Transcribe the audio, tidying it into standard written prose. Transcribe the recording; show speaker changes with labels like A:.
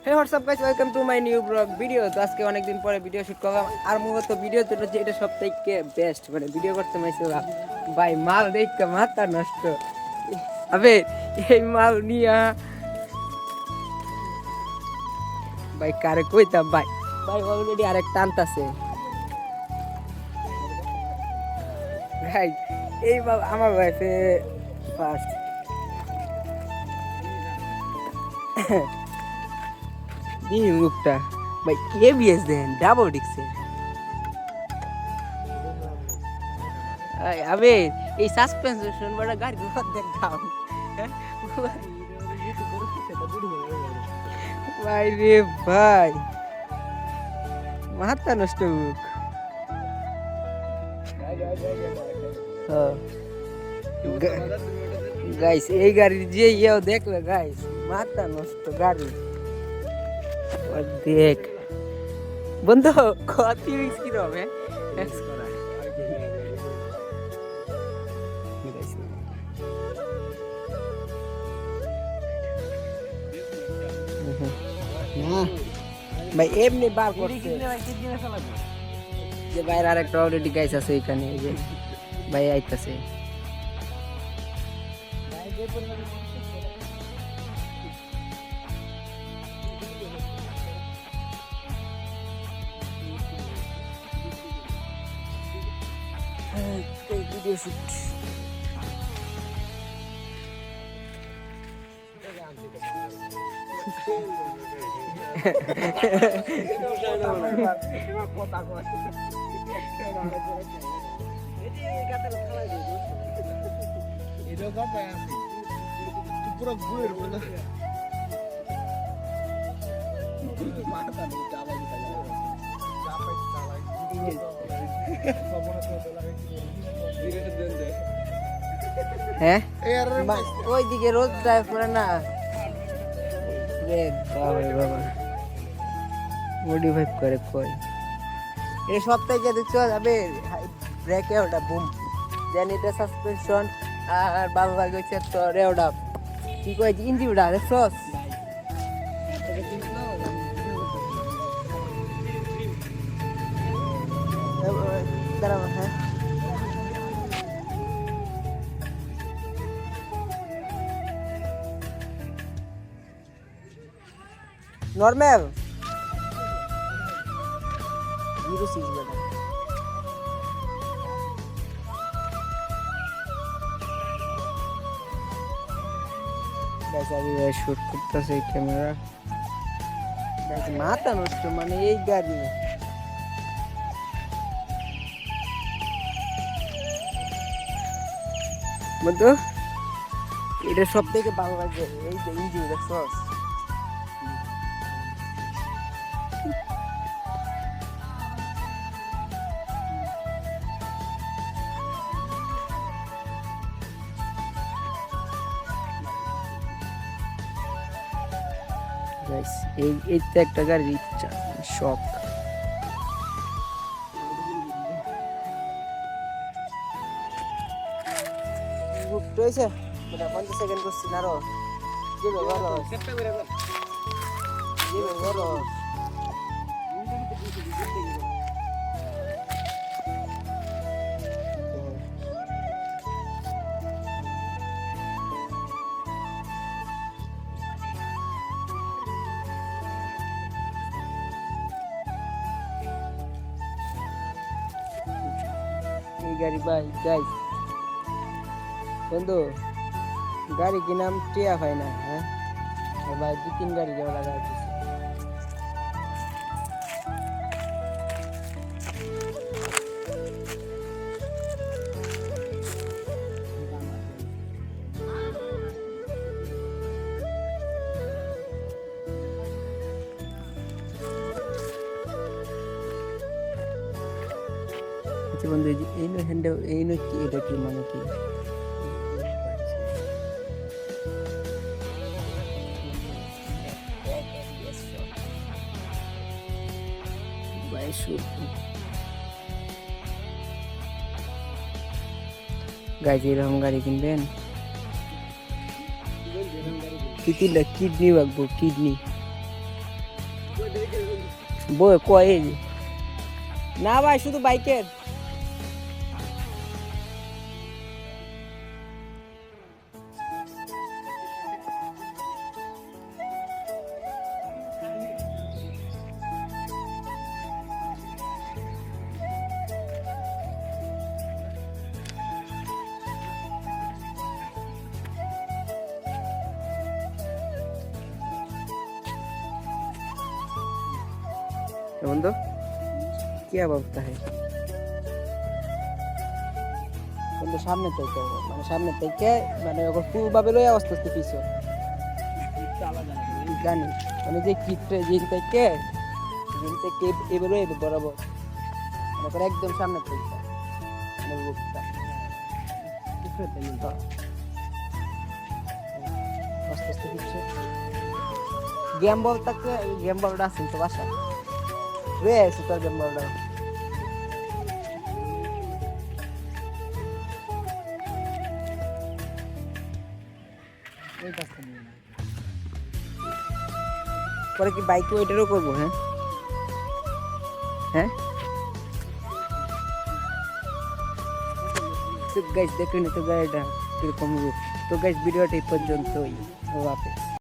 A: Hey what's up guys, welcome to my new blog video. তো আজকে অনেকদিন পরে ভিডিও শুট করলাম, আর মূলত ভিডিও তো হচ্ছে এটা সবথেকে বেস্ট, মানে ভিডিও করতে মাইছিলাম ভাই। মাল দেখতে মাথা নষ্ট। আবে এই মাল নিয়া ভাই কারে কইতাম ভাই, ভাই অলরেডি আরেক টানতাছে ভাই। এই আমার ওয়াইফে ফার্স্ট মুখটা ভাই, এবিএস দেন ডাবল ডিক্সের। আবে এই সাসপেনশন বড় গাড়ি দেন দাও ভাই রে ভাই, মাথা নষ্ট মুখ। গাইস এই গাড়ির যে ইয়েও দেখলে গাইস মাথা নষ্ট গাড়ি। দেখ বন্ধু কত রিক্স কি হবে এক্স করা। ভাই এমনি বার করছে যে বাইরে আরেকটা অলরেডি গাইস আছে এখানে, এই যে ভাই আইতাছে। ভিডিও শুট
B: পুরো ঘুরে
A: হ্যাঁ ওই দিকে রোদ ড্রাইভ করে না রে বাবা, মডিফাই করে কই এই সপ্তাহে দেখছো যাবে ব্রেকে ওটা বুম দেন এটা সাসপেনশন আর বাবা ভাই হচ্ছে তোর ওটা কি কই ইঞ্জিন ওটা দেখছস। দাঁড়াও হ্যাঁ নর্মাল 06 বেটা। শুট করতেছে ক্যামেরা, মাথা নষ্ট মানে এই গাড়ি। বন্ধু এটা সব থেকে ভালো লাগে এই যে ইঞ্জিন দেখছস। এই তো একটা গাড়ির ইচ্ছা শখ। রয়েছে 50 সেকেন্ড করছি না আরো যাবে বড় এই গাড়ি ভাই গাইস বন্ধু গাড়ি কি নাম টিয়া হয় না। হ্যাঁ ভাই 2-3 গাড়ি যাওয়া লাগা আছে। বন্ধু এই নো হ্যান্ডেল এই নো কি এটা কি মানে কি গাইজ এরকম গাড়ি কিনবেন কিডনি রাখবো কিডনি বই কয় এই যে। না ভাই শুধু বাইকের বন্ধু কি অবস্থা হয় বন্ধু সামনে থেকে মানে সামনে থেকে মানে ওকে ফুলভাবে লই আস্তে আস্তে পিছু জানি মানে যে কিটটা জিন থেকে এবারে এবার বরাবর মানে করে একদম সামনে থেকে মানে রূপটা আস্তে আস্তে পিছু গেম বল থাকলে গেম বলটা আছে তো বাসা রে সুপার গেম বলটা পরে কি বাইক ওইটারও করবো হ্যাঁ হ্যাঁ তো গাইস দেখুন তো গাড়িটা কিরকম রূপ তো গাইস ভিডিওটা এই পর্যন্তই।